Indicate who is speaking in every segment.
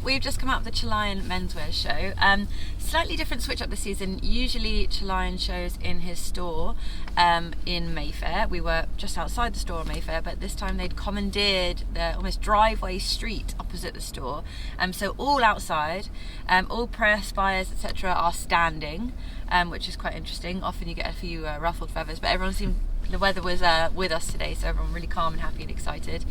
Speaker 1: we've just come out of the Chalayan Menswear show. Slightly different switch up this season. Usually Chalayan shows in his store in Mayfair. We were just outside the store in Mayfair, but this time they'd commandeered the almost driveway street opposite the store. So all outside, all press buyers, etc. are standing, which is quite interesting. Often you get a few ruffled feathers, but everyone seemed, the weather was with us today, so everyone really calm and happy and excited.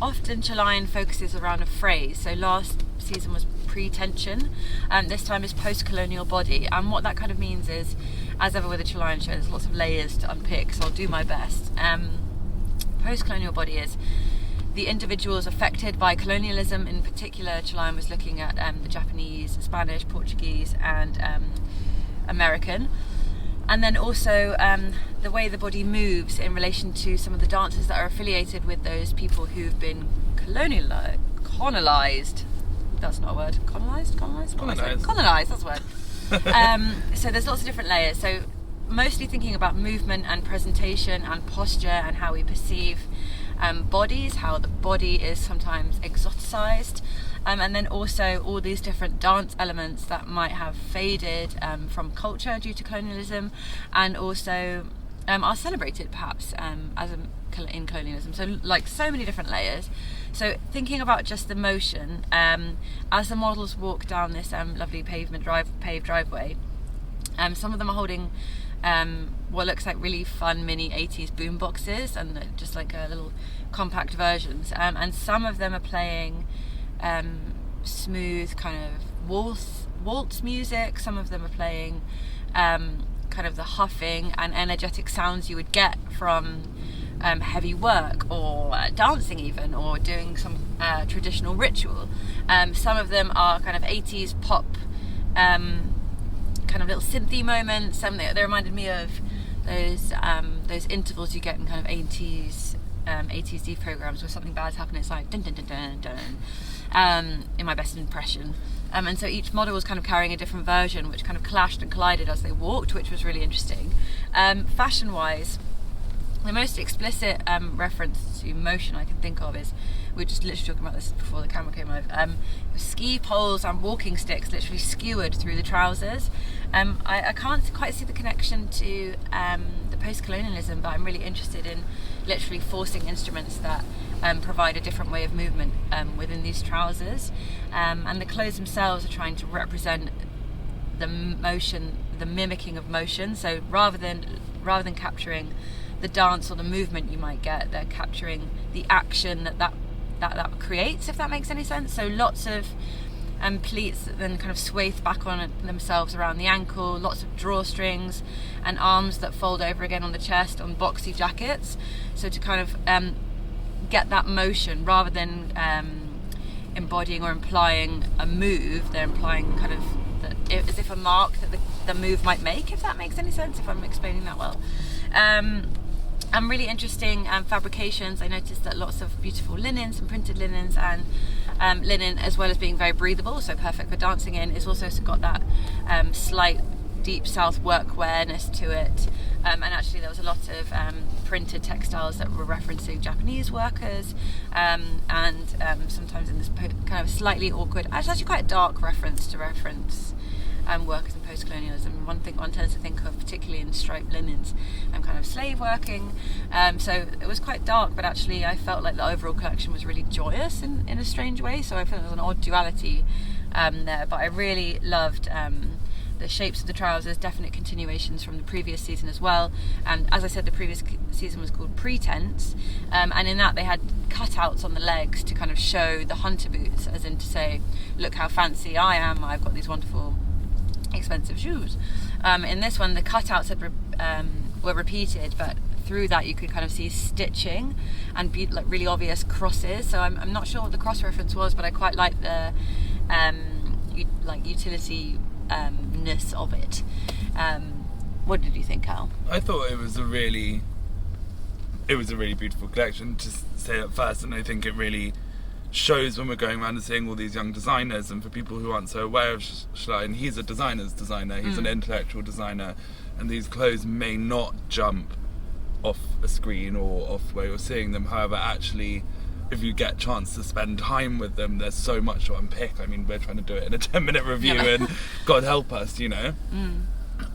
Speaker 1: Often Chalayan focuses around a phrase. So last season was pre-tension, this time is post-colonial body, and what that kind of means is, as ever with a Chalayan show, there's lots of layers to unpick, so I'll do my best. Post-colonial body is the individuals affected by colonialism. In particular, Chalayan was looking at the Japanese, Spanish, Portuguese and American. And then also the way the body moves in relation to some of the dances that are affiliated with those people who've been colonized. That's not a word. Colonized, that's a word. So there's lots of different layers. So mostly thinking about movement and presentation and posture and how we perceive bodies, how the body is sometimes exoticized. And then also all these different dance elements that might have faded from culture due to colonialism, and also are celebrated perhaps in colonialism. So like so many different layers. So thinking about just the motion, as the models walk down this lovely paved driveway, some of them are holding what looks like really fun mini 80s boom boxes, and just like little compact versions, and some of them are playing smooth kind of waltz music. Some of them are playing kind of the huffing and energetic sounds you would get from heavy work or dancing even, or doing some traditional ritual. Some of them are kind of 80s pop kind of little synthy moments. They reminded me of those intervals you get in kind of 80s programs where something bad's happening. It's like dun dun dun dun dun, in my best impression. And so each model was kind of carrying a different version, which kind of clashed and collided as they walked, which was really interesting. Fashion wise, the most explicit reference to motion I can think of is, we were just literally talking about this before the camera came over, ski poles and walking sticks literally skewered through the trousers. I can't quite see the connection to the post-colonialism, but I'm really interested in literally forcing instruments that provide a different way of movement within these trousers. And the clothes themselves are trying to represent the motion, the mimicking of motion. So rather than capturing the dance or the movement you might get, they're capturing the action that creates, if that makes any sense. So lots of pleats that then kind of swathe back on themselves around the ankle, lots of drawstrings and arms that fold over again on the chest on boxy jackets. So to kind of get that motion, rather than embodying or implying a move, they're implying kind of as if a mark that the move might make, if that makes any sense, if I'm explaining that well. And really interesting fabrications. I noticed that lots of beautiful linens and printed linens, and linen, as well as being very breathable, so perfect for dancing in, it's also got that slight deep south workwearness to it. And actually there was a lot of printed textiles that were referencing Japanese workers, and sometimes in this kind of slightly awkward, actually quite a dark reference workers in post-colonialism. One thing one tends to think of, particularly in striped linens, kind of slave working. So it was quite dark, but actually I felt like the overall collection was really joyous in a strange way. So I felt there was an odd duality there. But I really loved the shapes of the trousers, definite continuations from the previous season as well. And as I said, the previous season was called Pretense, and in that they had cutouts on the legs to kind of show the hunter boots, as in to say, look how fancy I am, I've got these wonderful expensive shoes. In this one the cutouts were repeated, but through that you could kind of see stitching and like really obvious crosses. So I'm not sure what the cross reference was, but I quite like the utility-ness of it. What did you think, Cal?
Speaker 2: I thought it was a really beautiful collection, to say that first, and I think it really shows when we're going around and seeing all these young designers, and for people who aren't so aware of Chalayan, he's a designer's designer, he's an intellectual designer, and these clothes may not jump off a screen or off where you're seeing them. However, actually if you get a chance to spend time with them, there's so much to unpick. I mean, we're trying to do it in a 10-minute review, and God help us, you know.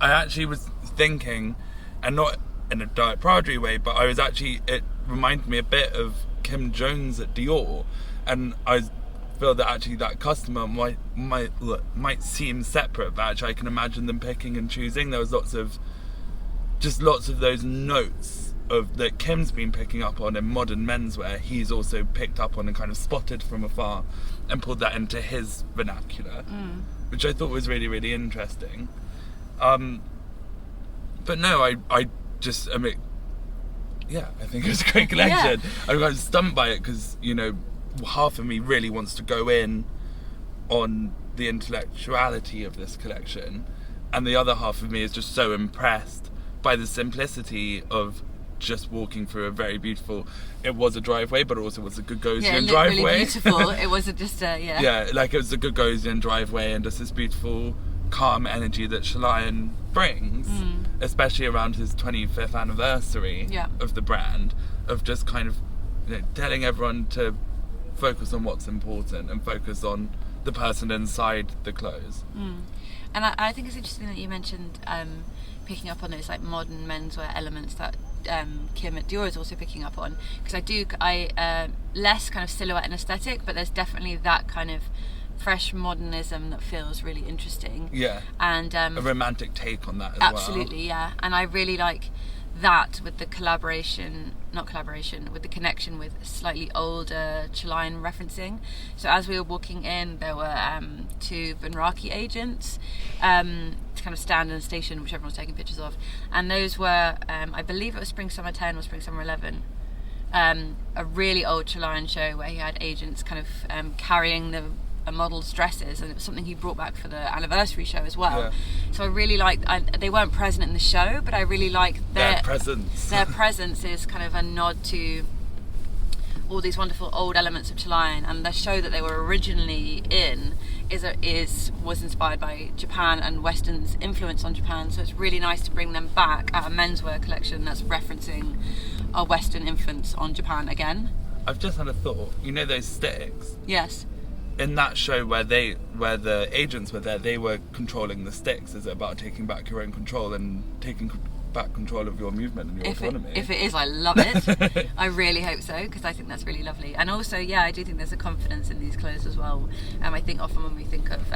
Speaker 2: I actually was thinking, and not in a direct parody way, but it reminded me a bit of Kim Jones at Dior, and I feel that actually that customer might seem separate, but actually I can imagine them picking and choosing. There was lots of those notes that Kim's been picking up on in modern menswear. He's also picked up on and kind of spotted from afar and pulled that into his vernacular, which I thought was really, really interesting. But no, I think it was a great collection. I was stunned by it because, you know, half of me really wants to go in on the intellectuality of this collection, and the other half of me is just so impressed by the simplicity of just walking through a very beautiful, it was a driveway, but it also was a Gagosian driveway.
Speaker 1: Really beautiful. It wasn't just
Speaker 2: like it was a Gagosian driveway, and just this beautiful calm energy that Chalayan brings, especially around his 25th anniversary of the brand, of just kind of, you know, telling everyone to focus on what's important and focus on the person inside the clothes.
Speaker 1: And I think it's interesting that you mentioned picking up on those like modern menswear elements that Kim at Dior is also picking up on, because I less kind of silhouette and aesthetic, but there's definitely that kind of fresh modernism that feels really interesting. And a
Speaker 2: romantic take on that as
Speaker 1: absolutely,
Speaker 2: well.
Speaker 1: And I really like that with the with the connection with slightly older Chalayan referencing. So as we were walking in, there were 2 Bunraku agents to kind of stand in the station, which everyone was taking pictures of, and those were I believe it was Spring Summer 10 or Spring Summer 11, a really old Chalayan show where he had agents kind of carrying the models' dresses, and it was something he brought back for the anniversary show as well. So I really liked, they weren't present in the show, but I really liked their presence. Their presence is kind of a nod to all these wonderful old elements of Chalayan, and the show that they were originally in was inspired by Japan and Western's influence on Japan, so it's really nice to bring them back at a menswear collection that's referencing our Western influence on Japan again.
Speaker 2: I've just had a thought, you know those sticks?
Speaker 1: Yes.
Speaker 2: In that show where the agents were there, they were controlling the sticks. Is it about taking back your own control and taking back control of your movement and your autonomy?
Speaker 1: If it is, I love it. I really hope so, because I think that's really lovely. And also, I do think there's a confidence in these clothes as well. I think often when we think of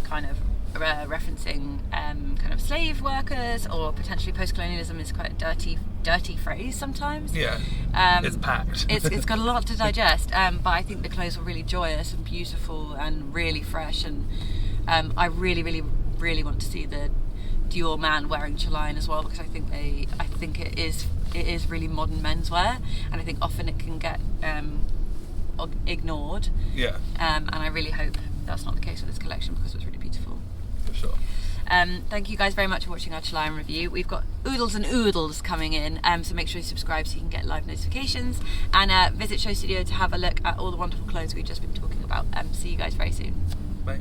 Speaker 1: kind of referencing kind of slave workers or potentially post-colonialism is quite a dirty phrase sometimes.
Speaker 2: It's packed.
Speaker 1: It's got a lot to digest, but I think the clothes were really joyous and beautiful and really fresh, and I really, really, really want to see the Dior man wearing Chalayan as well, because I think it is really modern menswear, and I think often it can get ignored. And I really hope that's not the case with this collection, because it's really beautiful.
Speaker 2: For sure.
Speaker 1: Thank you guys very much for watching our Chalayan review. We've got oodles and oodles coming in, so make sure you subscribe so you can get live notifications, and visit SHOWstudio to have a look at all the wonderful clothes we've just been talking about. See you guys very soon.
Speaker 2: Bye.